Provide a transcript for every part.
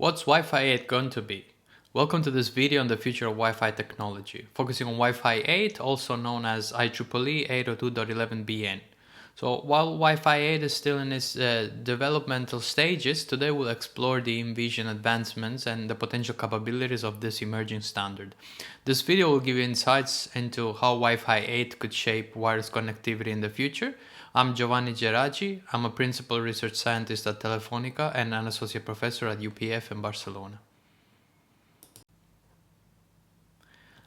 What's Wi-Fi 8 going to be? Welcome to this video on the future of Wi-Fi technology, focusing on Wi-Fi 8, also known as IEEE 802.11bn. So while Wi-Fi 8 is still in its developmental stages, today we'll explore the envisioned advancements and the potential capabilities of this emerging standard. This video will give you insights into how Wi-Fi 8 could shape wireless connectivity in the future. I'm Giovanni Geraci. I'm a principal research scientist at Telefonica and an associate professor at UPF in Barcelona.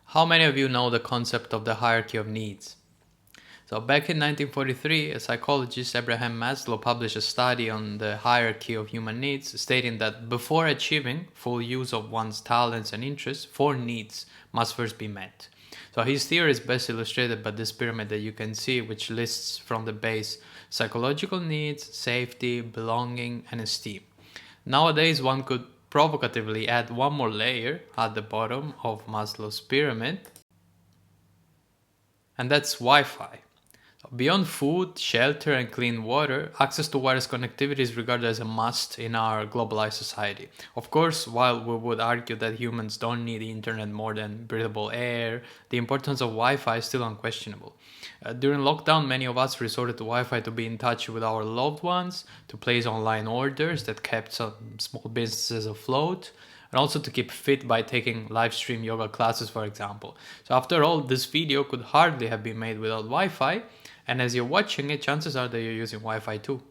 How many of you know the concept of the hierarchy of needs? So back in 1943, a psychologist, Abraham Maslow, published a study on the hierarchy of human needs, stating that before achieving full use of one's talents and interests, 4 needs must first be met. So his theory is best illustrated by this pyramid that you can see, which lists from the base psychological needs, safety, belonging, and esteem. Nowadays, one could provocatively add one more layer at the bottom of Maslow's pyramid, and that's Wi-Fi. Beyond food, shelter, and clean water, access to wireless connectivity is regarded as a must in our globalized society. Of course, while we would argue that humans don't need the internet more than breathable air, the importance of Wi-Fi is still unquestionable. During lockdown, many of us resorted to Wi-Fi to be in touch with our loved ones, to place online orders that kept some small businesses afloat, and also to keep fit by taking live stream yoga classes, for example. So after all, this video could hardly have been made without Wi-Fi, and as you're watching it, chances are that you're using Wi-Fi too.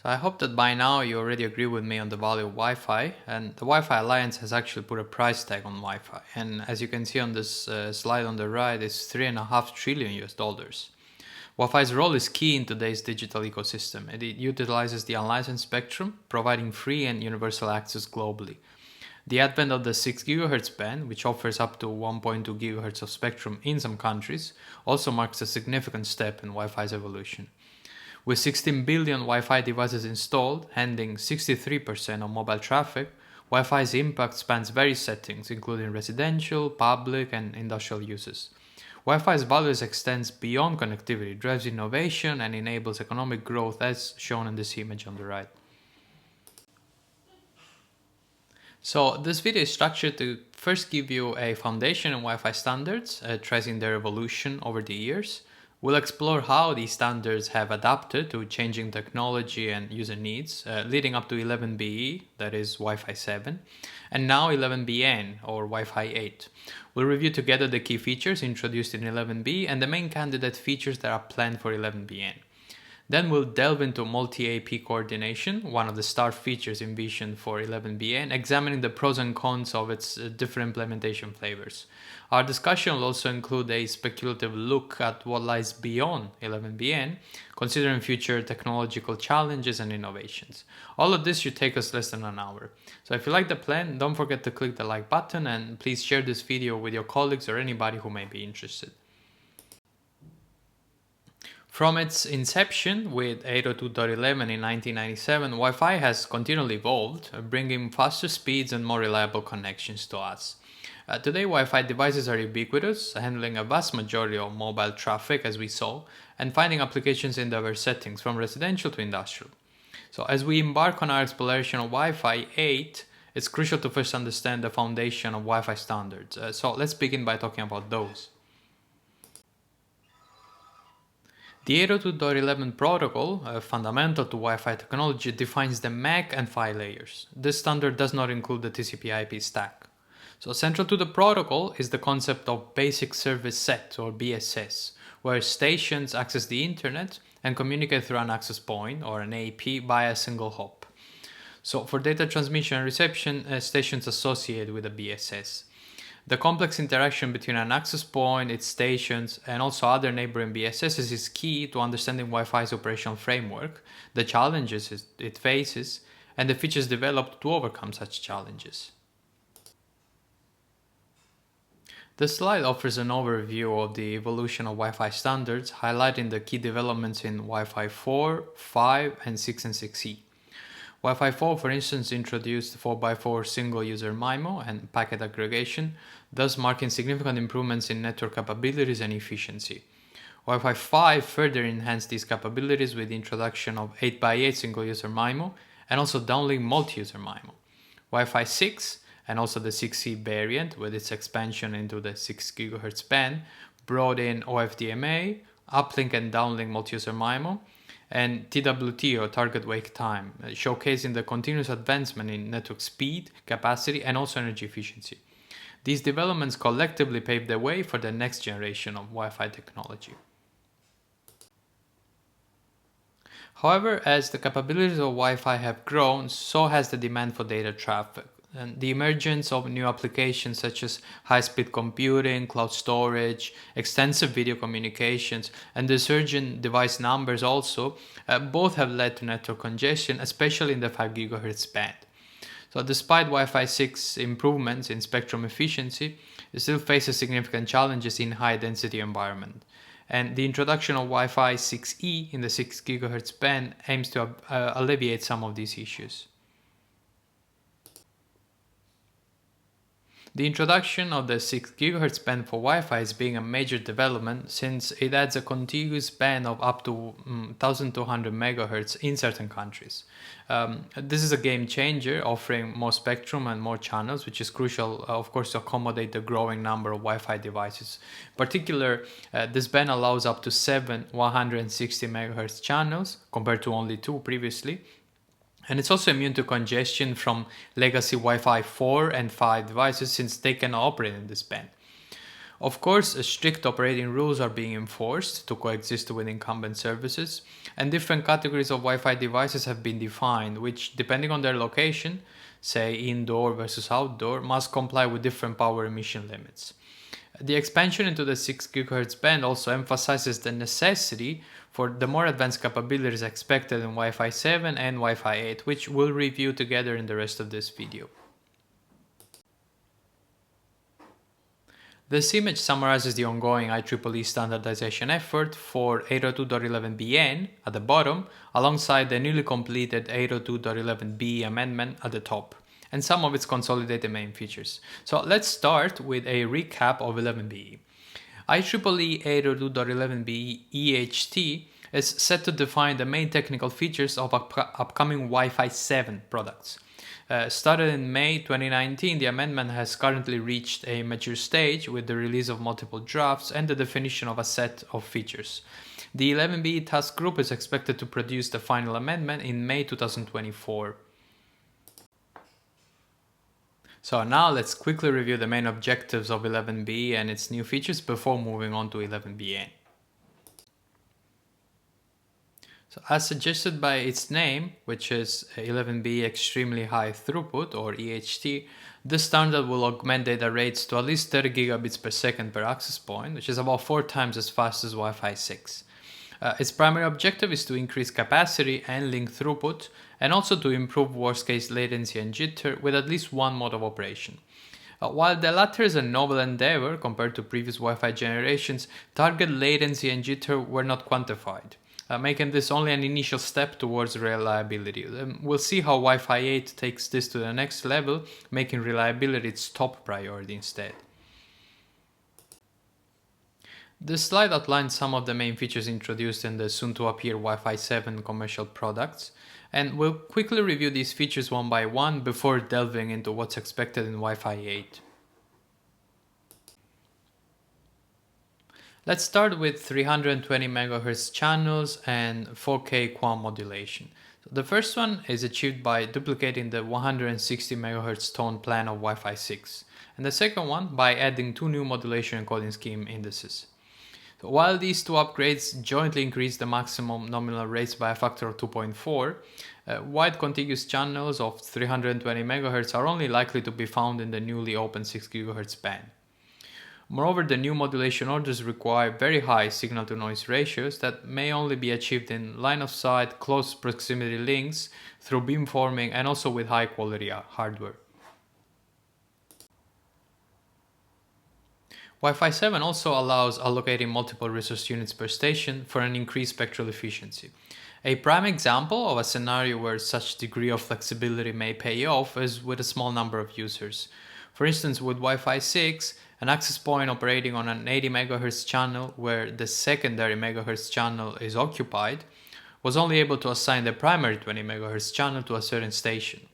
So I hope that by now you already agree with me on the value of Wi-Fi, and the Wi-Fi Alliance has actually put a price tag on Wi-Fi, and as you can see on this slide on the right, it's $3.5 trillion US. Wi-Fi's role is key in today's digital ecosystem, and it utilizes the unlicensed spectrum, providing free and universal access globally. The advent of the 6 GHz band, which offers up to 1.2 GHz of spectrum in some countries, also marks a significant step in Wi-Fi's evolution. With 16 billion Wi-Fi devices installed, handling 63% of mobile traffic, Wi-Fi's impact spans various settings, including residential, public, and industrial uses. Wi-Fi's value extends beyond connectivity, drives innovation, and enables economic growth, as shown in this image on the right. So this video is structured to first give you a foundation in Wi-Fi standards, tracing their evolution over the years. We'll explore how these standards have adapted to changing technology and user needs, leading up to 11BE, that is Wi-Fi 7, and now 11BN, or Wi-Fi 8. We'll review together the key features introduced in 11B and the main candidate features that are planned for 11BN. Then we'll delve into multi-AP coordination, one of the star features envisioned for 11BN, examining the pros and cons of its different implementation flavors. Our discussion will also include a speculative look at what lies beyond 11BN, considering future technological challenges and innovations. All of this should take us less than an hour. So if you like the plan, don't forget to click the like button and please share this video with your colleagues or anybody who may be interested. From its inception with 802.11 in 1997, Wi-Fi has continually evolved, bringing faster speeds and more reliable connections to us. Today, Wi-Fi devices are ubiquitous, handling a vast majority of mobile traffic, as we saw, and finding applications in diverse settings, from residential to industrial. So as we embark on our exploration of Wi-Fi 8, it's crucial to first understand the foundation of Wi-Fi standards. So let's begin by talking about those. The 802.11 protocol, fundamental to Wi-Fi technology, defines the MAC and PHY layers. This standard does not include the TCP/IP stack. So central to the protocol is the concept of Basic Service Set, or BSS, where stations access the internet and communicate through an access point, or an AP, via a single hop. So for data transmission and reception, stations associated with the BSS. The complex interaction between an access point, its stations, and also other neighboring BSSs is key to understanding Wi-Fi's operational framework, the challenges it faces, and the features developed to overcome such challenges. This slide offers an overview of the evolution of Wi-Fi standards, highlighting the key developments in Wi-Fi 4, 5, and 6 and 6E. Wi-Fi 4, for instance, introduced 4x4 single-user MIMO and packet aggregation, thus marking significant improvements in network capabilities and efficiency. Wi-Fi 5 further enhanced these capabilities with the introduction of 8x8 single-user MIMO and also downlink multi-user MIMO. Wi-Fi 6 and also the 6E variant with its expansion into the 6 GHz band brought in OFDMA, uplink and downlink multi-user MIMO, and TWT or target wake time, showcasing the continuous advancement in network speed, capacity, and also energy efficiency. These developments collectively paved the way for the next generation of Wi-Fi technology. However, as the capabilities of Wi-Fi have grown, so has the demand for data traffic. And the emergence of new applications such as high-speed computing, cloud storage, extensive video communications, and the surge in device numbers also, both have led to network congestion, especially in the 5 GHz band. So despite Wi-Fi 6 improvements in spectrum efficiency, it still faces significant challenges in high-density environment. And the introduction of Wi-Fi 6E in the 6 GHz band aims to alleviate some of these issues. The introduction of the 6 GHz band for Wi-Fi is being a major development since it adds a contiguous band of up to 1200 MHz in certain countries. This is a game changer, offering more spectrum and more channels, which is crucial, of course, to accommodate the growing number of Wi-Fi devices. In particular, this band allows up to 7 160 MHz channels compared to only 2 previously. And it's also immune to congestion from legacy Wi-Fi 4 and 5 devices since they can operate in this band. Of course, strict operating rules are being enforced to coexist with incumbent services, and different categories of Wi-Fi devices have been defined, which, depending on their location, say indoor versus outdoor, must comply with different power emission limits. The expansion into the 6 GHz band also emphasizes the necessity for the more advanced capabilities expected in Wi-Fi 7 and Wi-Fi 8, which we'll review together in the rest of this video. This image summarizes the ongoing IEEE standardization effort for 802.11bn at the bottom, alongside the newly completed 802.11b amendment at the top, and some of its consolidated main features. So let's start with a recap of 11be. IEEE 802.11b EHT is set to define the main technical features of upcoming Wi-Fi 7 products. Started in May 2019, the amendment has currently reached a mature stage with the release of multiple drafts and the definition of a set of features. The 11be task group is expected to produce the final amendment in May 2024. So now let's quickly review the main objectives of 11be and its new features before moving on to 11bn. So as suggested by its name, which is 11be Extremely High Throughput or EHT, this standard will augment data rates to at least 30 gigabits per second per access point, which is about 4 times as fast as Wi-Fi 6. Its primary objective is to increase capacity and link throughput, and also to improve worst-case latency and jitter with at least one mode of operation. While the latter is a novel endeavor compared to previous Wi-Fi generations, target latency and jitter were not quantified, making this only an initial step towards reliability. We'll see how Wi-Fi 8 takes this to the next level, making reliability its top priority instead. This slide outlines some of the main features introduced in the soon-to-appear Wi-Fi 7 commercial products, and we'll quickly review these features one by one before delving into what's expected in Wi-Fi 8. Let's start with 320 MHz channels and 4K QAM modulation. The first one is achieved by duplicating the 160 MHz tone plan of Wi-Fi 6, and the second one by adding 2 new modulation encoding scheme indices. So while these 2 upgrades jointly increase the maximum nominal rates by a factor of 2.4, wide contiguous channels of 320 MHz are only likely to be found in the newly opened 6 GHz band. Moreover, the new modulation orders require very high signal-to-noise ratios that may only be achieved in line-of-sight, close proximity links through beamforming and also with high-quality hardware. Wi-Fi 7 also allows allocating multiple resource units per station for an increased spectral efficiency. A prime example of a scenario where such degree of flexibility may pay off is with a small number of users. For instance, with Wi-Fi 6, An access point operating on an 80 MHz channel where the secondary megahertz channel is occupied was only able to assign the primary 20 MHz channel to a certain station.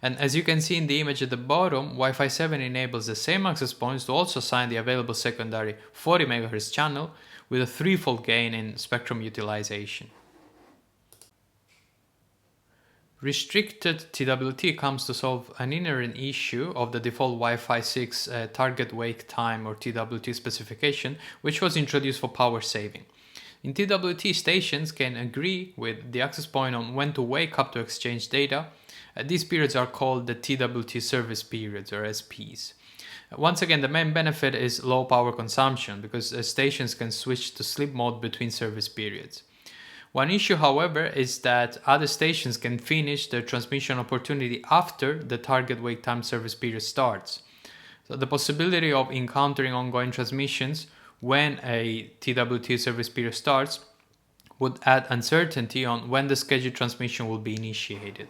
And as you can see in the image at the bottom, Wi-Fi 7 enables the same access points to also assign the available secondary 40 MHz channel with a threefold gain in spectrum utilization. Restricted TWT comes to solve an inherent issue of the default Wi-Fi 6 target wake time or TWT specification, which was introduced for power saving. In TWT, stations can agree with the access point on when to wake up to exchange data. These periods are called the TWT service periods or SPs. Once again, the main benefit is low power consumption because stations can switch to sleep mode between service periods. One issue, however, is that other stations can finish their transmission opportunity after the target wake time service period starts. So the possibility of encountering ongoing transmissions when a TWT service period starts would add uncertainty on when the scheduled transmission will be initiated.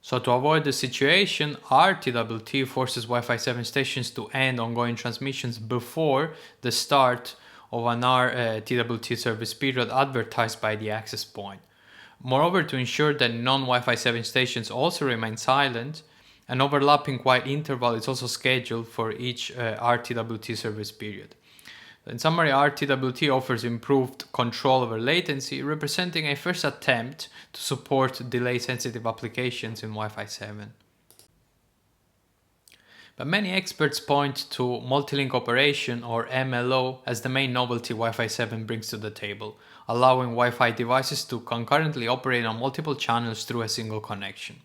So to avoid the situation, RTWT forces Wi-Fi 7 stations to end ongoing transmissions before the start of an RTWT service period advertised by the access point. Moreover, to ensure that non-Wi-Fi 7 stations also remain silent, an overlapping quiet interval is also scheduled for each RTWT service period. In summary, RTWT offers improved control over latency, representing a first attempt to support delay-sensitive applications in Wi-Fi 7. But many experts point to multi-link operation or MLO as the main novelty Wi-Fi 7 brings to the table, allowing Wi-Fi devices to concurrently operate on multiple channels through a single connection.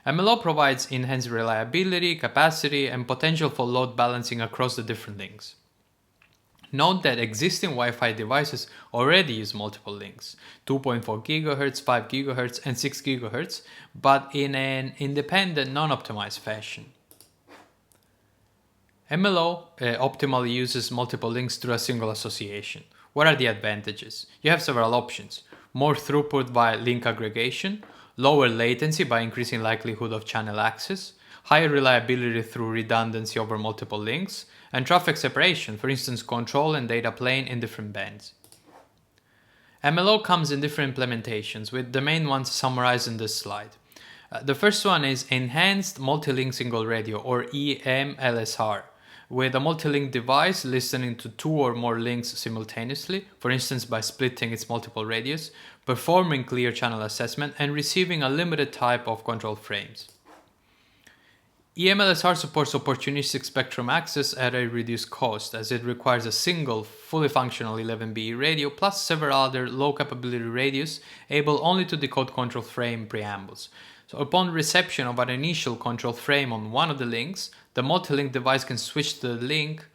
MLO provides enhanced reliability, capacity, and potential for load balancing across the different links. Note that existing Wi-Fi devices already use multiple links, 2.4 GHz, 5 GHz, and 6 GHz, but in an independent, non-optimized fashion. MLO optimally uses multiple links through a single association. What are the advantages? You have several options. More throughput via link aggregation, lower latency by increasing likelihood of channel access, higher reliability through redundancy over multiple links, and traffic separation, for instance control and data plane in different bands. MLO comes in different implementations, with the main ones summarized in this slide. The first one is Enhanced Multi-Link Single Radio or EMLSR, with a multi-link device listening to two or more links simultaneously, for instance by splitting its multiple radius, performing clear channel assessment, and receiving a limited type of control frames. EMLSR supports opportunistic spectrum access at a reduced cost, as it requires a single, fully functional 11BE radio plus several other low-capability radios able only to decode control frame preambles. So upon reception of an initial control frame on one of the links, the multi-link device can switch to the link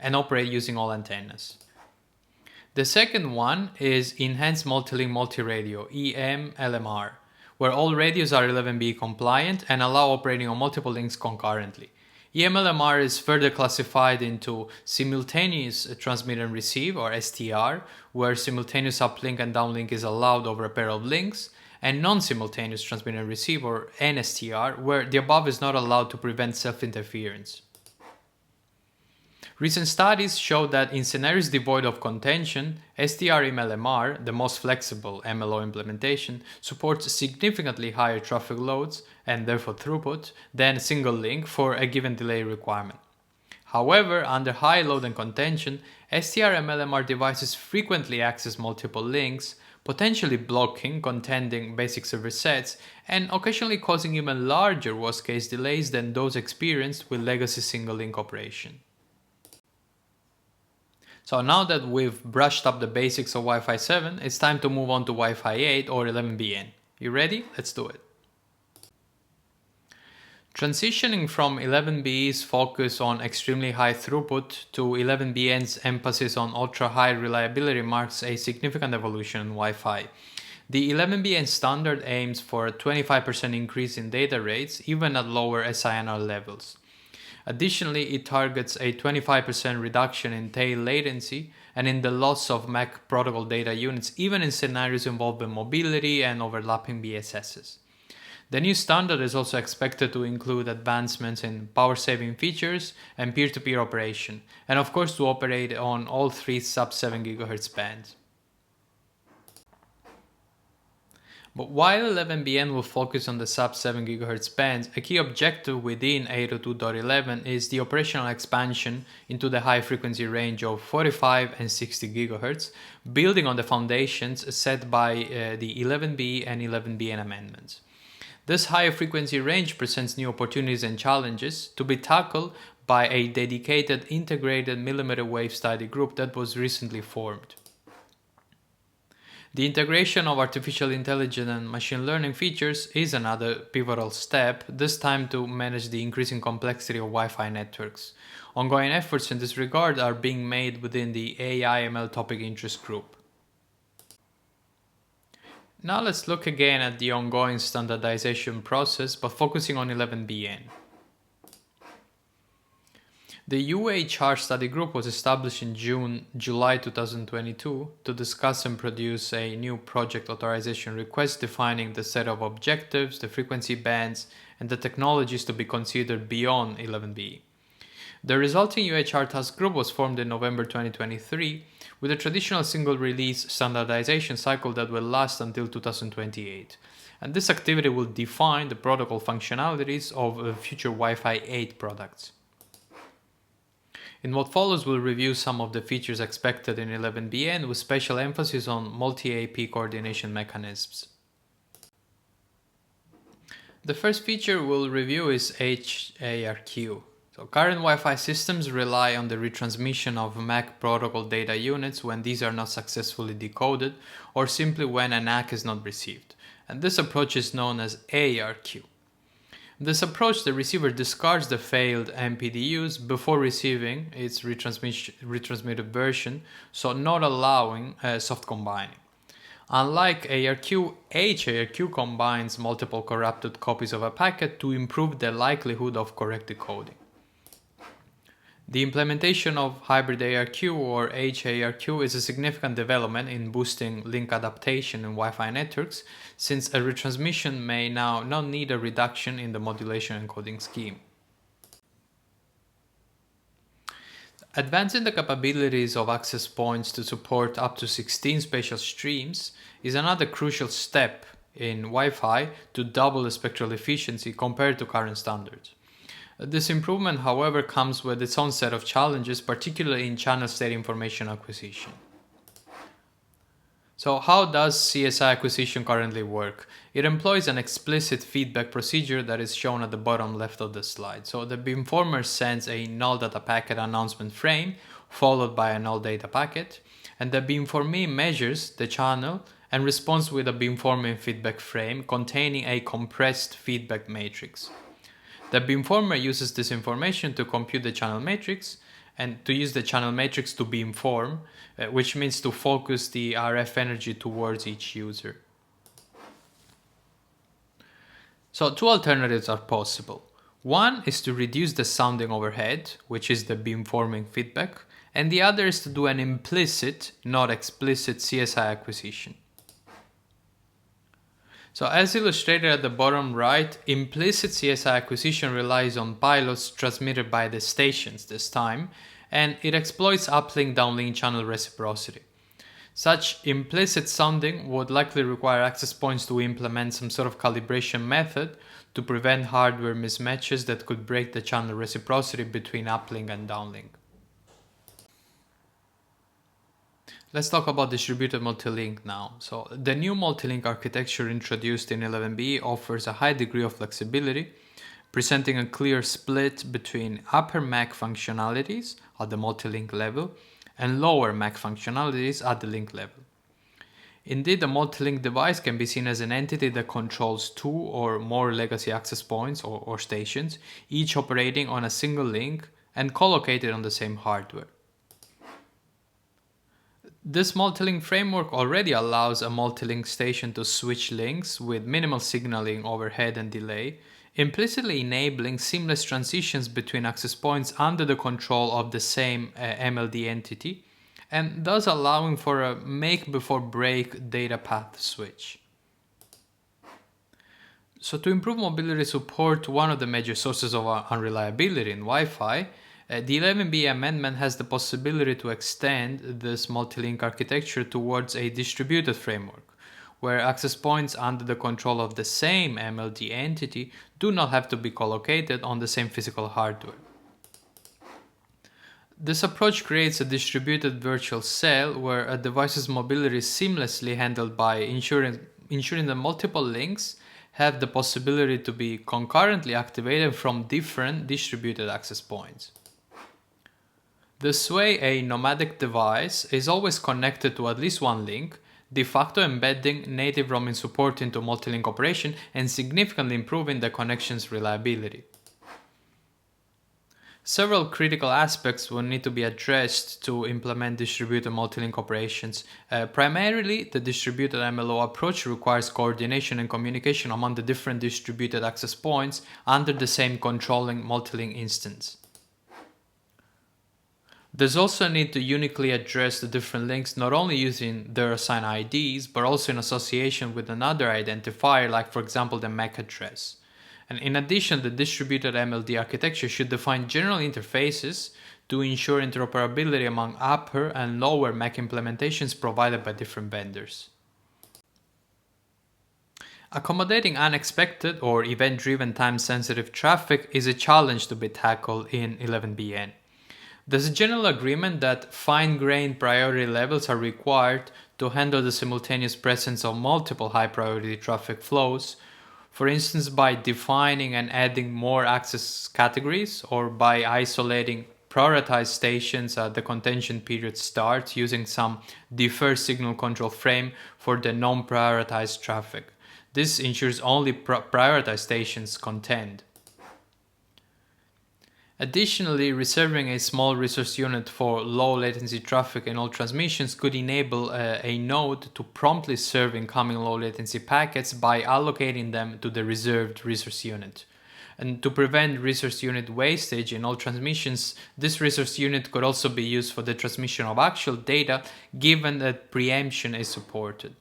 and operate using all antennas. The second one is Enhanced Multi-Link Multi-Radio, EMLMR, where all radios are 11BE compliant and allow operating on multiple links concurrently. EMLMR is further classified into Simultaneous Transmit and Receive, or STR, where simultaneous uplink and downlink is allowed over a pair of links, and Non-Simultaneous Transmit and Receive, or NSTR, where the above is not allowed to prevent self-interference. Recent studies show that in scenarios devoid of contention, STR-MLMR, the most flexible MLO implementation, supports significantly higher traffic loads, and therefore throughput, than a single link for a given delay requirement. However, under high load and contention, STR-MLMR devices frequently access multiple links, potentially blocking contending basic server sets, and occasionally causing even larger worst-case delays than those experienced with legacy single-link operation. So now that we've brushed up the basics of Wi-Fi 7, it's time to move on to Wi-Fi 8 or 11BN. You ready? Let's do it. Transitioning from 11BE's focus on extremely high throughput to 11BN's emphasis on ultra-high reliability marks a significant evolution in Wi-Fi. The 11BN standard aims for a 25% increase in data rates even at lower SINR levels. Additionally, it targets a 25% reduction in tail latency and in the loss of MAC protocol data units even in scenarios involving mobility and overlapping BSSs. The new standard is also expected to include advancements in power-saving features and peer-to-peer operation, and of course to operate on all three sub-7 GHz bands. But while 11BN will focus on the sub-7 GHz bands, a key objective within 802.11 is the operational expansion into the high frequency range of 45 and 60 GHz, building on the foundations set by the 11B and 11BN amendments. This higher frequency range presents new opportunities and challenges to be tackled by a dedicated integrated millimeter wave study group that was recently formed. The integration of artificial intelligence and machine learning features is another pivotal step, this time to manage the increasing complexity of Wi-Fi networks. Ongoing efforts in this regard are being made within the AI/ML topic interest group. Now let's look again at the ongoing standardization process, but focusing on 11BN. The UHR study group was established in July 2022 to discuss and produce a new project authorization request defining the set of objectives, the frequency bands, and the technologies to be considered beyond 11B. The resulting UHR task group was formed in November 2023 with a traditional single release standardization cycle that will last until 2028. And this activity will define the protocol functionalities of future Wi-Fi 8 products. In what follows, we'll review some of the features expected in 11BN with special emphasis on multi-AP coordination mechanisms. The first feature we'll review is HARQ. Current Wi-Fi systems rely on the retransmission of MAC protocol data units when these are not successfully decoded or simply when an ACK is not received. And this approach is known as ARQ. This approach, the receiver discards the failed MPDUs before receiving its retransmitted version, so not allowing soft combining. Unlike ARQ, HARQ combines multiple corrupted copies of a packet to improve the likelihood of correct decoding. The implementation of hybrid ARQ or HARQ is a significant development in boosting link adaptation in Wi-Fi networks, since a retransmission may now not need a reduction in the modulation encoding scheme. Advancing the capabilities of access points to support up to 16 spatial streams is another crucial step in Wi-Fi to double the spectral efficiency compared to current standards. This improvement, however, comes with its own set of challenges, particularly in channel state information acquisition. So how does CSI acquisition currently work? It employs an explicit feedback procedure that is shown at the bottom left of the slide. So the beamformer sends a null data packet announcement frame followed by a null data packet, and the beamformer measures the channel and responds with a beamforming feedback frame containing a compressed feedback matrix. The beamformer uses this information to compute the channel matrix and to use the channel matrix to beamform, which means to focus the RF energy towards each user. So two alternatives are possible. One is to reduce the sounding overhead, which is the beamforming feedback, and the other is to do an implicit, not explicit CSI acquisition. So as illustrated at the bottom right, implicit CSI acquisition relies on pilots transmitted by the stations this time, and it exploits uplink-downlink channel reciprocity. Such implicit sounding would likely require access points to implement some sort of calibration method to prevent hardware mismatches that could break the channel reciprocity between uplink and downlink. Let's talk about distributed multilink now. So the new multilink architecture introduced in 11B offers a high degree of flexibility, presenting a clear split between upper MAC functionalities at the multilink level and lower MAC functionalities at the link level. Indeed, the multilink device can be seen as an entity that controls two or more legacy access points or stations, each operating on a single link and co-located on the same hardware. This multilink framework already allows a multilink station to switch links with minimal signaling overhead and delay, implicitly enabling seamless transitions between access points under the control of the same MLD entity, and thus allowing for a make-before-break data path switch. So to improve mobility support, one of the major sources of unreliability in Wi-Fi, the 11B amendment has the possibility to extend this multi-link architecture towards a distributed framework, where access points under the control of the same MLD entity do not have to be co-located on the same physical hardware. This approach creates a distributed virtual cell where a device's mobility is seamlessly handled by ensuring that multiple links have the possibility to be concurrently activated from different distributed access points. This way, a nomadic device is always connected to at least one link, de facto embedding native roaming support into multi-link operation and significantly improving the connection's reliability. Several critical aspects will need to be addressed to implement distributed multi-link operations. Primarily, the distributed MLO approach requires coordination and communication among the different distributed access points under the same controlling multi-link instance. There's also a need to uniquely address the different links not only using their assigned IDs, but also in association with another identifier, like for example the MAC address. And in addition, the distributed MLD architecture should define general interfaces to ensure interoperability among upper and lower MAC implementations provided by different vendors. Accommodating unexpected or event-driven time-sensitive traffic is a challenge to be tackled in 11BN. There's a general agreement that fine-grained priority levels are required to handle the simultaneous presence of multiple high-priority traffic flows, for instance by defining and adding more access categories or by isolating prioritized stations at the contention period start using some deferred signal control frame for the non-prioritized traffic. This ensures only prioritized stations contend. Additionally, reserving a small resource unit for low latency traffic in all transmissions could enable a node to promptly serve incoming low latency packets by allocating them to the reserved resource unit. And to prevent resource unit wastage in all transmissions, this resource unit could also be used for the transmission of actual data, given that preemption is supported.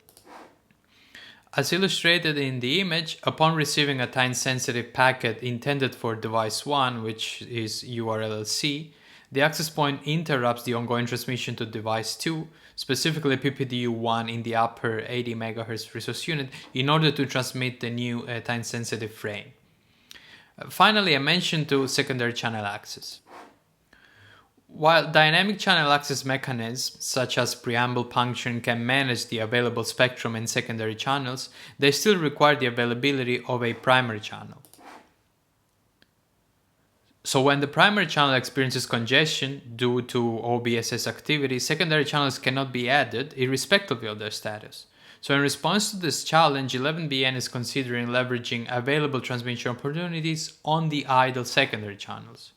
As illustrated in the image, upon receiving a time-sensitive packet intended for device 1, which is URLLC, the access point interrupts the ongoing transmission to device 2, specifically PPDU1 in the upper 80 MHz resource unit, in order to transmit the new time-sensitive frame. Finally, a mention to secondary channel access. While dynamic channel access mechanisms such as preamble puncturing can manage the available spectrum in secondary channels, they still require the availability of a primary channel. So when the primary channel experiences congestion due to OBSS activity, secondary channels cannot be added irrespective of their status. So in response to this challenge, 11BN is considering leveraging available transmission opportunities on the idle secondary channels.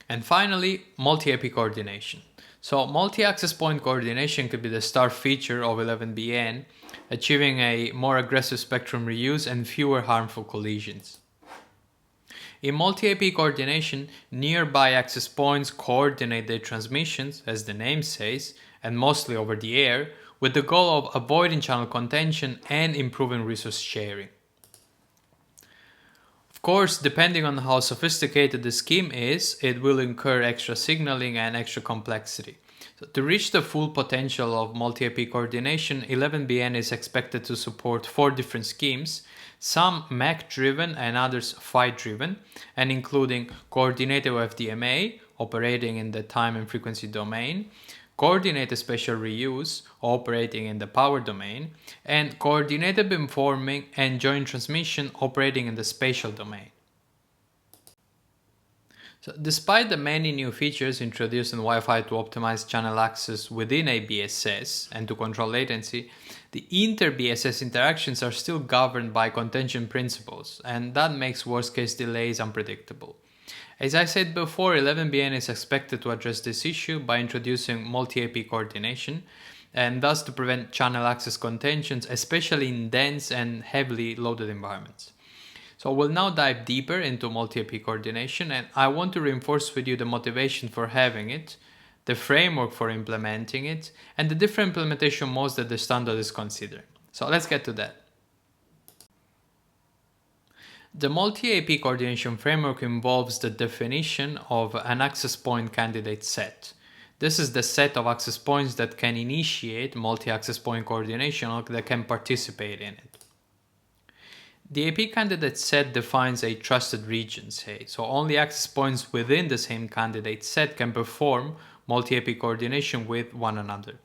And finally, multi-IP coordination. So multi-access point coordination could be the star feature of 11BN, achieving a more aggressive spectrum reuse and fewer harmful collisions. In multi-IP coordination, nearby access points coordinate their transmissions, as the name says, and mostly over the air, with the goal of avoiding channel contention and improving resource sharing. Of course, depending on how sophisticated the scheme is, it will incur extra signaling and extra complexity. So to reach the full potential of multi-IP coordination, 11BN is expected to support 4 different schemes, some MAC-driven and others PHY-driven, and including coordinated FDMA, operating in the time and frequency domain, coordinated spatial reuse, operating in the power domain, and coordinated beamforming and joint transmission, operating in the spatial domain. So, despite the many new features introduced in Wi-Fi to optimize channel access within a BSS and to control latency, the inter-BSS interactions are still governed by contention principles, and that makes worst-case delays unpredictable. As I said before, 11BN is expected to address this issue by introducing multi-IP coordination, and thus to prevent channel access contentions, especially in dense and heavily loaded environments. So we'll now dive deeper into multi-IP coordination, and I want to reinforce with you the motivation for having it, the framework for implementing it, and the different implementation modes that the standard is considering. So let's get to that. The multi-AP coordination framework involves the definition of an access point candidate set. This is the set of access points that can initiate multi-access point coordination or that can participate in it. The AP candidate set defines a trusted region, say, so only access points within the same candidate set can perform multi-AP coordination with one another.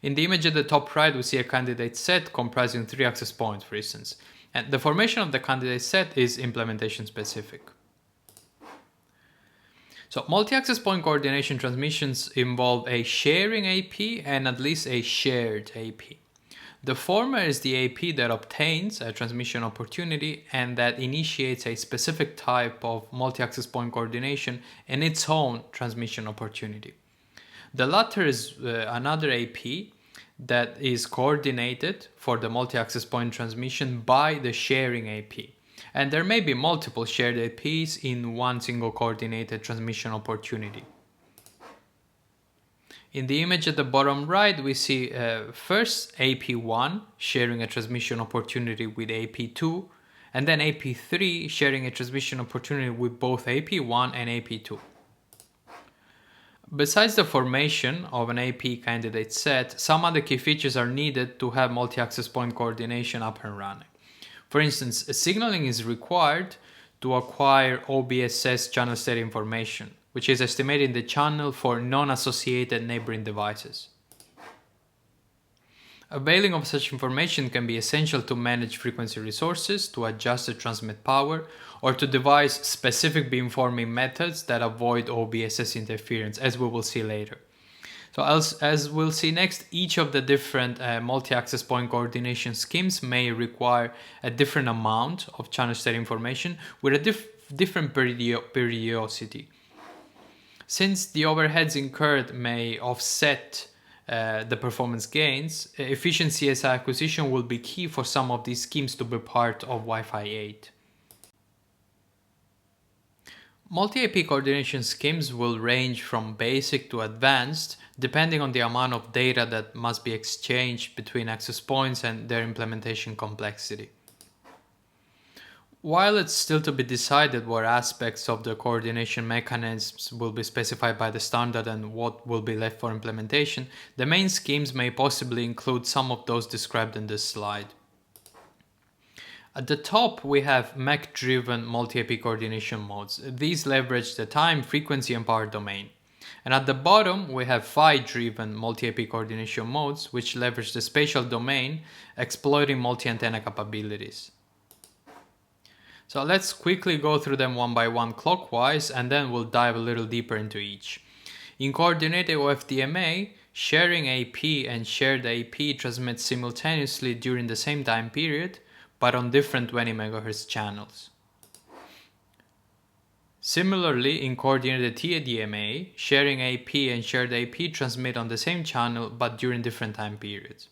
In the image at the top right, we see a candidate set comprising 3 access points, for instance. And the formation of the candidate set is implementation specific. So multi-access point coordination transmissions involve a sharing AP and at least a shared AP. The former is the AP that obtains a transmission opportunity and that initiates a specific type of multi-access point coordination in its own transmission opportunity. The latter is another AP that is coordinated for the multi-access point transmission by the sharing AP. And there may be multiple shared APs in one single coordinated transmission opportunity. In the image at the bottom right, we see first AP1 sharing a transmission opportunity with AP2, and then AP3 sharing a transmission opportunity with both AP1 and AP2. Besides the formation of an AP candidate set, some other key features are needed to have multi-access point coordination up and running. For instance, signaling is required to acquire OBSS channel state information, which is estimating the channel for non-associated neighboring devices. Availing of such information can be essential to manage frequency resources, to adjust the transmit power, or to devise specific beamforming methods that avoid OBSS interference, as we will see later. So as we'll see next, each of the different multi-access point coordination schemes may require a different amount of channel state information with a different periodicity. Since the overheads incurred may offset the performance gains, efficient CSI acquisition will be key for some of these schemes to be part of Wi-Fi 8. Multi-AP coordination schemes will range from basic to advanced, depending on the amount of data that must be exchanged between access points and their implementation complexity. While it's still to be decided what aspects of the coordination mechanisms will be specified by the standard and what will be left for implementation, the main schemes may possibly include some of those described in this slide. At the top, we have MEC-driven multi-AP coordination modes. These leverage the time, frequency, and power domain. And at the bottom, we have PHY-driven multi-AP coordination modes, which leverage the spatial domain, exploiting multi-antenna capabilities. So let's quickly go through them one by one clockwise, and then we'll dive a little deeper into each. In coordinated OFDMA, sharing AP and shared AP transmit simultaneously during the same time period, but on different 20 MHz channels. Similarly, in coordinated TDMA, sharing AP and shared AP transmit on the same channel, but during different time periods.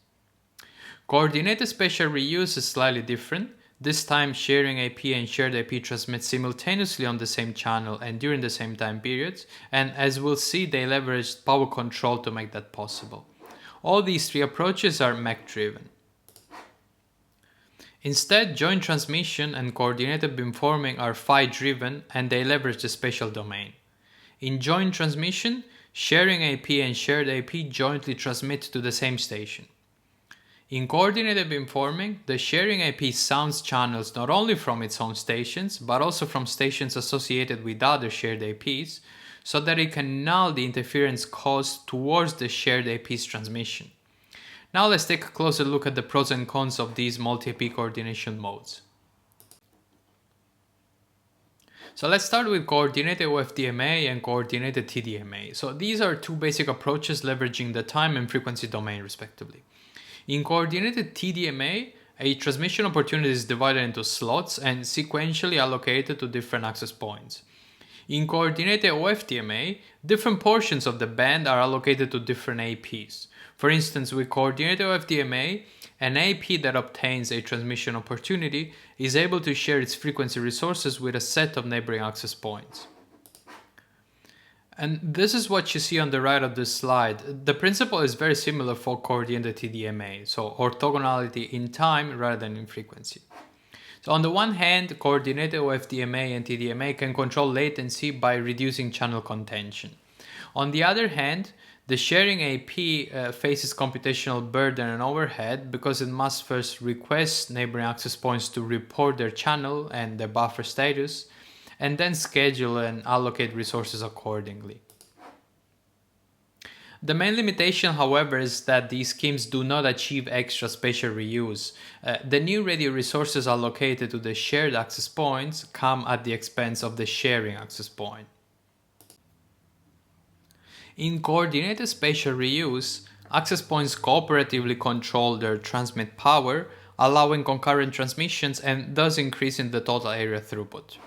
Coordinated spatial reuse is slightly different. This time, sharing AP and shared AP transmit simultaneously on the same channel and during the same time periods, and as we'll see, they leveraged power control to make that possible. All these three approaches are MEC-driven. Instead, joint transmission and coordinated beamforming are PHY-driven and they leverage the spatial domain. In joint transmission, sharing AP and shared AP jointly transmit to the same station. In coordinated beamforming, the sharing AP sounds channels not only from its own stations, but also from stations associated with other shared APs, so that it can null the interference caused towards the shared AP's transmission. Now let's take a closer look at the pros and cons of these multi-AP coordination modes. So let's start with coordinated OFDMA and coordinated TDMA. So these are two basic approaches leveraging the time and frequency domain respectively. In coordinated TDMA, a transmission opportunity is divided into slots and sequentially allocated to different access points. In coordinated OFDMA, different portions of the band are allocated to different APs. For instance, with coordinated OFDMA, an AP that obtains a transmission opportunity is able to share its frequency resources with a set of neighboring access points. And this is what you see on the right of this slide. The principle is very similar for coordinated TDMA, so orthogonality in time rather than in frequency. So on the one hand, coordinated OFDMA and TDMA can control latency by reducing channel contention. On the other hand, the sharing AP faces computational burden and overhead because it must first request neighboring access points to report their channel and their buffer status, and then schedule and allocate resources accordingly. The main limitation, however, is that these schemes do not achieve extra spatial reuse. The new radio resources allocated to the shared access points come at the expense of the sharing access point. In coordinated spatial reuse, access points cooperatively control their transmit power, allowing concurrent transmissions and thus increasing the total area throughput.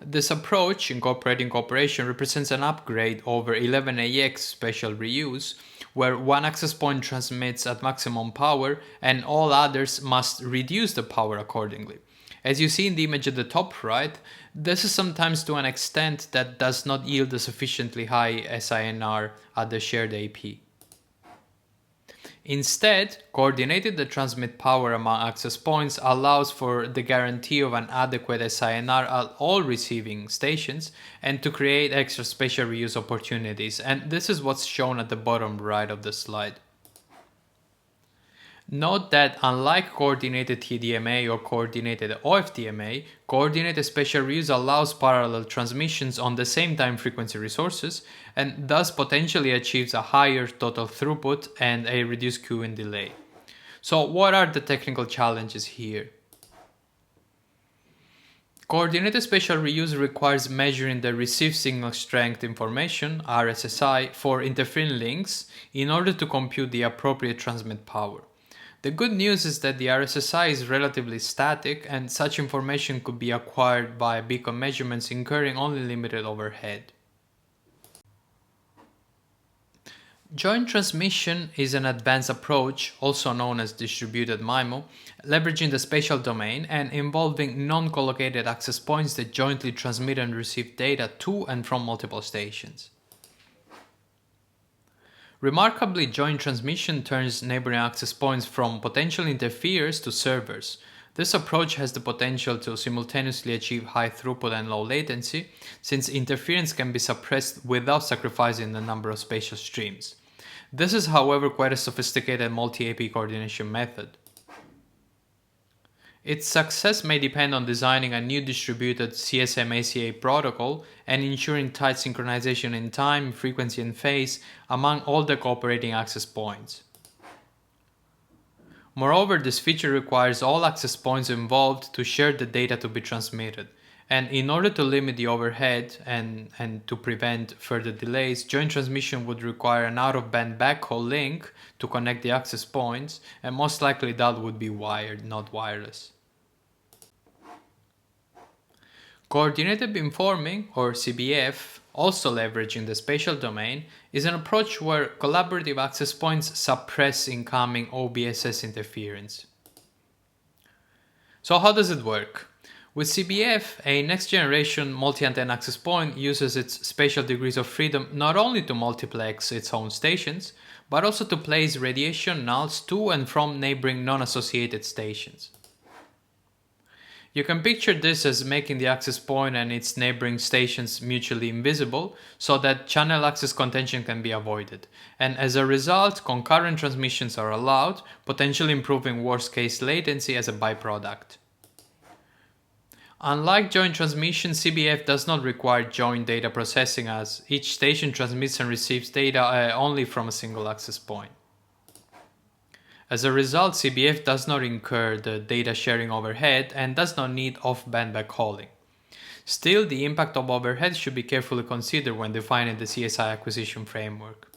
This approach, incorporating cooperation, represents an upgrade over 11AX spatial reuse, where one access point transmits at maximum power and all others must reduce the power accordingly. As you see in the image at the top right, this is sometimes to an extent that does not yield a sufficiently high SINR at the shared AP. Instead, coordinated the transmit power among access points allows for the guarantee of an adequate SINR at all receiving stations and to create extra spatial reuse opportunities, and this is what's shown at the bottom right of the slide. Note that unlike coordinated TDMA or coordinated OFDMA, coordinated spatial reuse allows parallel transmissions on the same time frequency resources and thus potentially achieves a higher total throughput and a reduced queuing delay. So what are the technical challenges here? Coordinated spatial reuse requires measuring the receive signal strength information, RSSI, for interfering links in order to compute the appropriate transmit power. The good news is that the RSSI is relatively static and such information could be acquired by beacon measurements incurring only limited overhead. Joint transmission is an advanced approach, also known as distributed MIMO, leveraging the spatial domain and involving non-collocated access points that jointly transmit and receive data to and from multiple stations. Remarkably, joint transmission turns neighboring access points from potential interferers to servers. This approach has the potential to simultaneously achieve high throughput and low latency, since interference can be suppressed without sacrificing the number of spatial streams. This is, however, quite a sophisticated multi-AP coordination method. Its success may depend on designing a new distributed CSM-ACA protocol and ensuring tight synchronization in time, frequency, and phase among all the cooperating access points. Moreover, this feature requires all access points involved to share the data to be transmitted. And in order to limit the overhead and to prevent further delays, joint transmission would require an out-of-band backhaul link to connect the access points, and most likely that would be wired, not wireless. Coordinated beamforming, or CBF, also leveraging the spatial domain, is an approach where collaborative access points suppress incoming OBSS interference. So how does it work? With CBF, a next-generation multi-antenna access point uses its spatial degrees of freedom not only to multiplex its own stations, but also to place radiation nulls to and from neighboring non-associated stations. You can picture this as making the access point and its neighboring stations mutually invisible so that channel access contention can be avoided. And as a result, concurrent transmissions are allowed, potentially improving worst-case latency as a byproduct. Unlike joint transmission, CBF does not require joint data processing as each station transmits and receives data only from a single access point. As a result, CBF does not incur the data sharing overhead and does not need off-band backhauling. Still, the impact of overhead should be carefully considered when defining the CSI acquisition framework.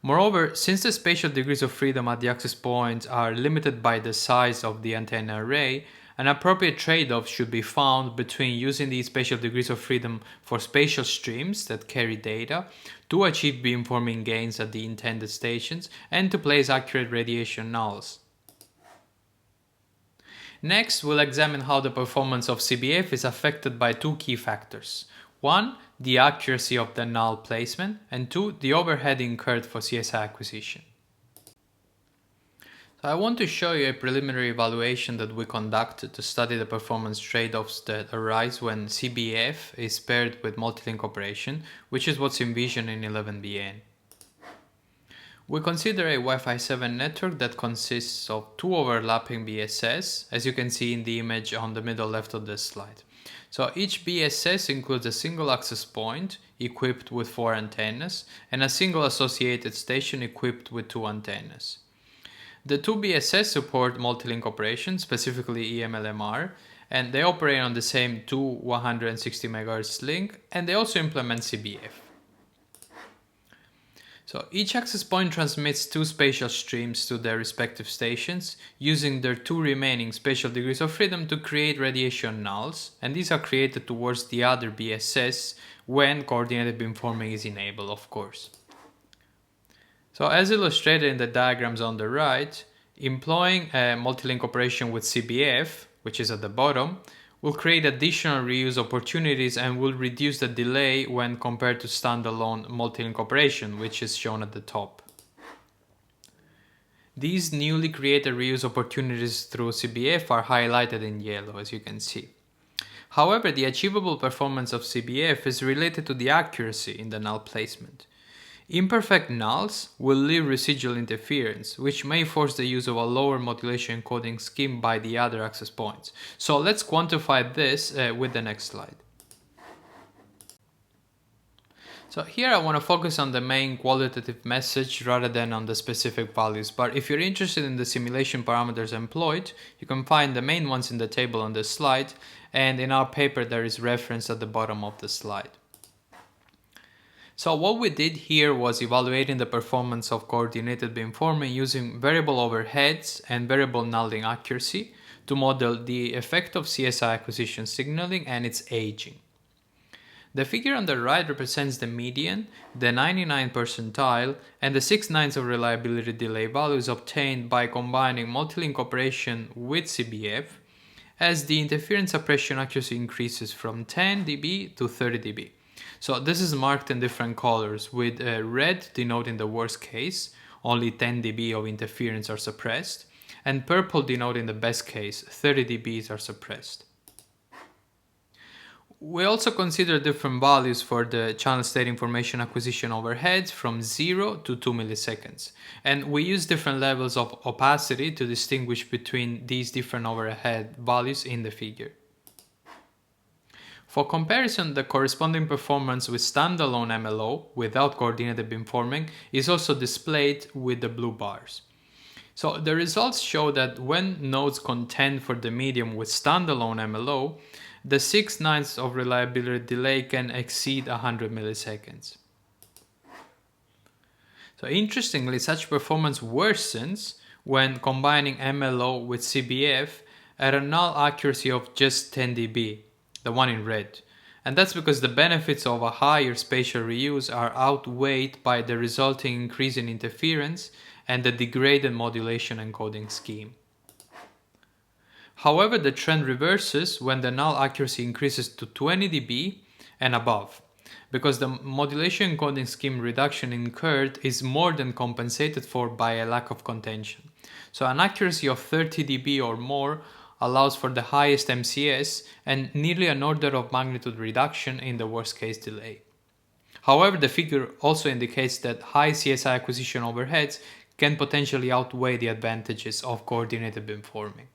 Moreover, since the spatial degrees of freedom at the access points are limited by the size of the antenna array, an appropriate trade-off should be found between using these spatial degrees of freedom for spatial streams that carry data to achieve beamforming gains at the intended stations and to place accurate radiation nulls. Next, we'll examine how the performance of CBF is affected by two key factors. One, the accuracy of the null placement, and two, the overhead incurred for CSI acquisition. So I want to show you a preliminary evaluation that we conducted to study the performance trade-offs that arise when CBF is paired with multi-link operation, which is what's envisioned in 11BN. We consider a Wi-Fi 7 network that consists of two overlapping BSS, as you can see in the image on the middle left of this slide. So each BSS includes a single access point equipped with 4 antennas and a single associated station equipped with 2 antennas. The two BSS support multi-link operations, specifically EMLMR, and they operate on the same 160 MHz link, and they also implement CBF. So each access point transmits two spatial streams to their respective stations, using their two remaining spatial degrees of freedom to create radiation nulls, and these are created towards the other BSS when coordinated beamforming is enabled, of course. So as illustrated in the diagrams on the right, employing a multi-link operation with CBF, which is at the bottom, will create additional reuse opportunities and will reduce the delay when compared to standalone multi-link operation, which is shown at the top. These newly created reuse opportunities through CBF are highlighted in yellow, as you can see. However, the achievable performance of CBF is related to the accuracy in the null placement. Imperfect nulls will leave residual interference, which may force the use of a lower modulation encoding scheme by the other access points. So let's quantify this with the next slide. So here I want to focus on the main qualitative message rather than on the specific values, but if you're interested in the simulation parameters employed, you can find the main ones in the table on this slide, and in our paper there is reference at the bottom of the slide. So what we did here was evaluating the performance of coordinated beamforming using variable overheads and variable nulling accuracy to model the effect of CSI acquisition signaling and its aging. The figure on the right represents the median, the 99th percentile, and the 6/9 of reliability delay values obtained by combining multi-link operation with CBF as the interference suppression accuracy increases from 10 dB to 30 dB. So this is marked in different colors, with red denoting the worst case, only 10 dB of interference are suppressed, and purple denoting the best case, 30 dBs are suppressed. We also consider different values for the channel state information acquisition overheads from 0 to 2 milliseconds, and we use different levels of opacity to distinguish between these different overhead values in the figure. For comparison, the corresponding performance with standalone MLO without coordinated beamforming is also displayed with the blue bars. So the results show that when nodes contend for the medium with standalone MLO, the 6/9 of reliability delay can exceed 100 milliseconds. So interestingly, such performance worsens when combining MLO with CBF at a null accuracy of just 10 dB. The one in red, and that's because the benefits of a higher spatial reuse are outweighed by the resulting increase in interference and the degraded modulation encoding scheme. However, the trend reverses when the null accuracy increases to 20 dB and above, because the modulation encoding scheme reduction incurred is more than compensated for by a lack of contention. So an accuracy of 30 dB or more allows for the highest MCS and nearly an order of magnitude reduction in the worst case delay. However, the figure also indicates that high CSI acquisition overheads can potentially outweigh the advantages of coordinated beamforming.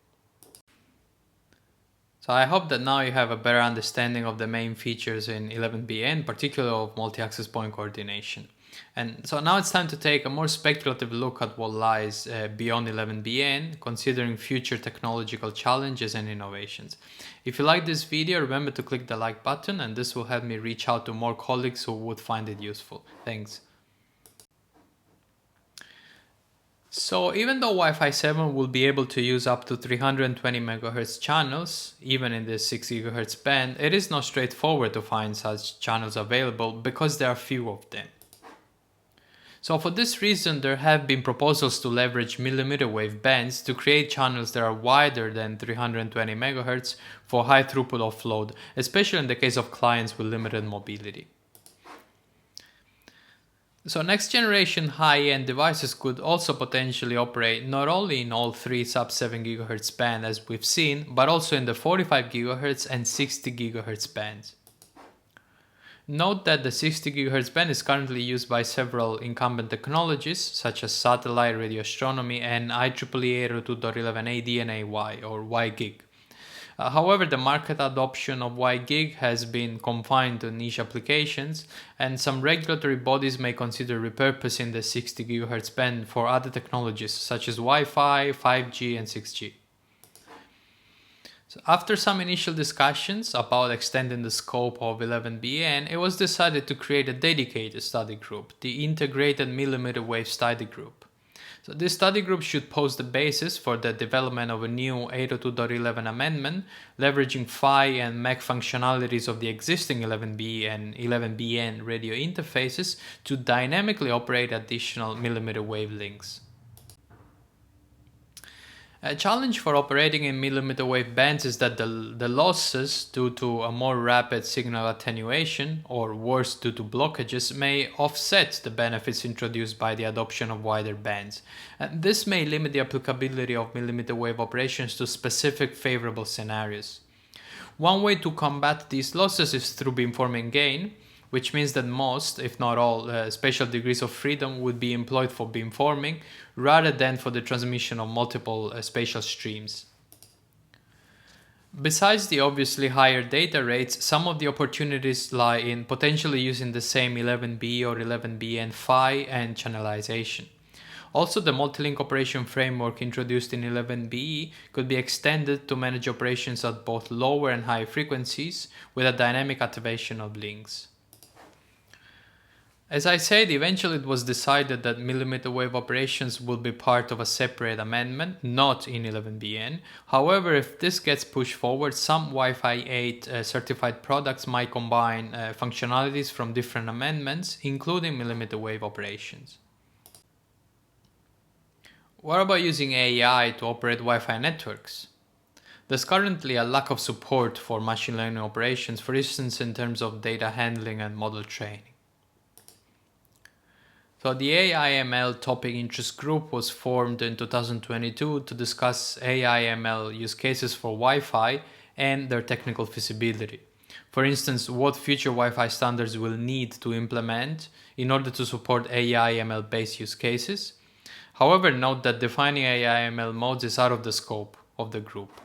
So I hope that now you have a better understanding of the main features in 11BN, particularly of multi-access point coordination. And so now it's time to take a more speculative look at what lies beyond 11BN, considering future technological challenges and innovations. If you like this video, remember to click the like button, and this will help me reach out to more colleagues who would find it useful. Thanks. So even though Wi-Fi 7 will be able to use up to 320 MHz channels, even in the 6 GHz band, it is not straightforward to find such channels available because there are few of them. So for this reason, there have been proposals to leverage millimeter wave bands to create channels that are wider than 320 MHz for high throughput offload, especially in the case of clients with limited mobility. So next generation high-end devices could also potentially operate not only in all three sub-7 GHz band as we've seen, but also in the 45 GHz and 60 GHz bands. Note that the 60 GHz band is currently used by several incumbent technologies such as satellite radio astronomy and IEEE 802.11ad and AY or WiGig. However, the market adoption of WiGig has been confined to niche applications, and some regulatory bodies may consider repurposing the 60 GHz band for other technologies such as Wi-Fi, 5G and 6G. So after some initial discussions about extending the scope of 11BN, it was decided to create a dedicated study group, the Integrated Millimeter Wave Study Group. So this study group should pose the basis for the development of a new 802.11 amendment, leveraging PHY and MEC functionalities of the existing 11B and 11BN radio interfaces to dynamically operate additional millimeter wave links. A challenge for operating in millimeter wave bands is that the losses due to a more rapid signal attenuation, or worse due to blockages, may offset the benefits introduced by the adoption of wider bands. And this may limit the applicability of millimeter wave operations to specific favorable scenarios. One way to combat these losses is through beamforming gain, which means that most, if not all, spatial degrees of freedom would be employed for beamforming rather than for the transmission of multiple spatial streams. Besides the obviously higher data rates, some of the opportunities lie in potentially using the same 11B or 11BN PHY and channelization. Also, the multi-link operation framework introduced in 11BE could be extended to manage operations at both lower and higher frequencies with a dynamic activation of links. As I said, eventually it was decided that millimeter wave operations will be part of a separate amendment, not in 11BN. However, if this gets pushed forward, some Wi-Fi 8 certified products might combine functionalities from different amendments, including millimeter wave operations. What about using AI to operate Wi-Fi networks? There's currently a lack of support for machine learning operations, for instance in terms of data handling and model training. So the AI/ML topic interest group was formed in 2022 to discuss AI/ML use cases for Wi-Fi and their technical feasibility. For instance, what future Wi-Fi standards will need to implement in order to support AI/ML based use cases. However, note that defining AI/ML modes is out of the scope of the group.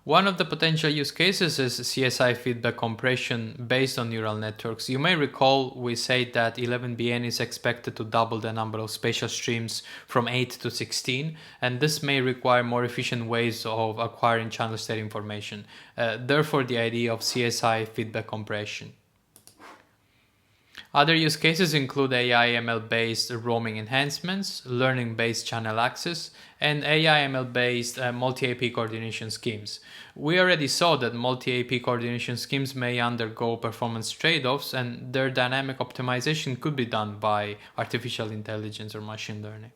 One of the potential use cases is CSI feedback compression based on neural networks. You may recall we said that 11BN is expected to double the number of spatial streams from 8 to 16, and this may require more efficient ways of acquiring channel state information. Therefore, the idea of CSI feedback compression. Other use cases include AI/ML based roaming enhancements, learning based channel access, and AI/ML based multi-AP coordination schemes. We already saw that multi-AP coordination schemes may undergo performance trade-offs, and their dynamic optimization could be done by artificial intelligence or machine learning.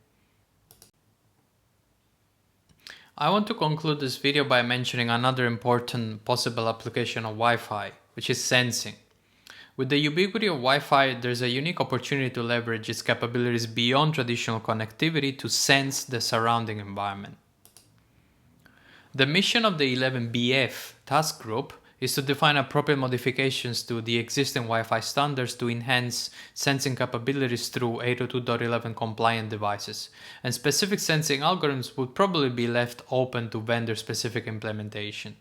I want to conclude this video by mentioning another important possible application of Wi-Fi, which is sensing. With the ubiquity of Wi-Fi, there's a unique opportunity to leverage its capabilities beyond traditional connectivity to sense the surrounding environment. The mission of the 11BF task group is to define appropriate modifications to the existing Wi-Fi standards to enhance sensing capabilities through 802.11 compliant devices, and specific sensing algorithms would probably be left open to vendor-specific implementation.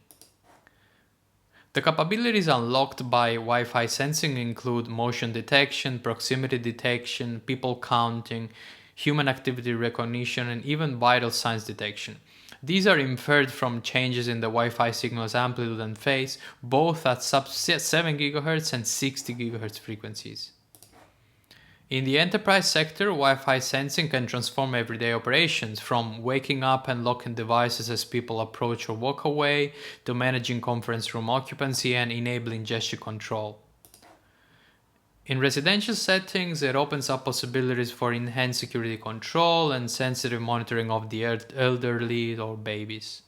The capabilities unlocked by Wi-Fi sensing include motion detection, proximity detection, people counting, human activity recognition, and even vital signs detection. These are inferred from changes in the Wi-Fi signal's amplitude and phase, both at sub-7 GHz and 60 GHz frequencies. In the enterprise sector, Wi-Fi sensing can transform everyday operations, from waking up and locking devices as people approach or walk away, to managing conference room occupancy and enabling gesture control. In residential settings, it opens up possibilities for enhanced security control and sensitive monitoring of the elderly or babies.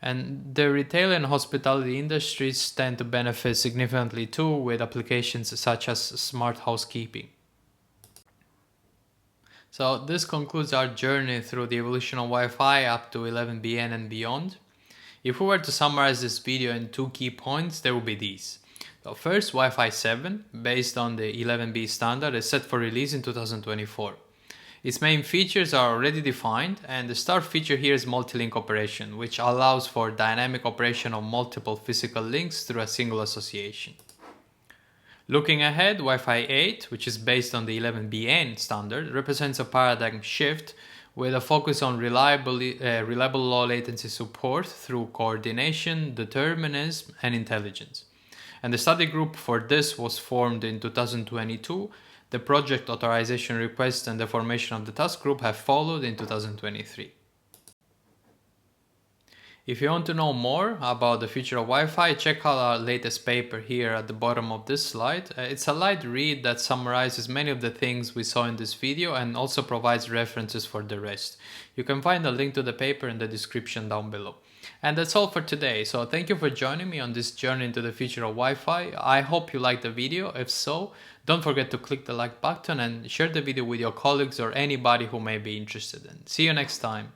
And the retail and hospitality industries tend to benefit significantly too, with applications such as smart housekeeping. So this concludes our journey through the evolution of Wi-Fi up to 11BN and beyond. If we were to summarize this video in 2 key points, there would be these. So first, Wi-Fi 7, based on the 11B standard, is set for release in 2024. Its main features are already defined, and the star feature here is multi-link operation, which allows for dynamic operation of multiple physical links through a single association. Looking ahead, Wi-Fi 8, which is based on the 11BN standard, represents a paradigm shift with a focus on reliable low latency support through coordination, determinism, and intelligence. And the study group for this was formed in 2022. The project authorization request and the formation of the task group have followed in 2023. If you want to know more about the future of Wi-Fi, check out our latest paper here at the bottom of this slide. It's a light read that summarizes many of the things we saw in this video and also provides references for the rest. You can find a link to the paper in the description down below. And that's all for today. So thank you for joining me on this journey into the future of Wi-Fi. I hope you liked the video. If so, don't forget to click the like button and share the video with your colleagues or anybody who may be interested. And see you next time.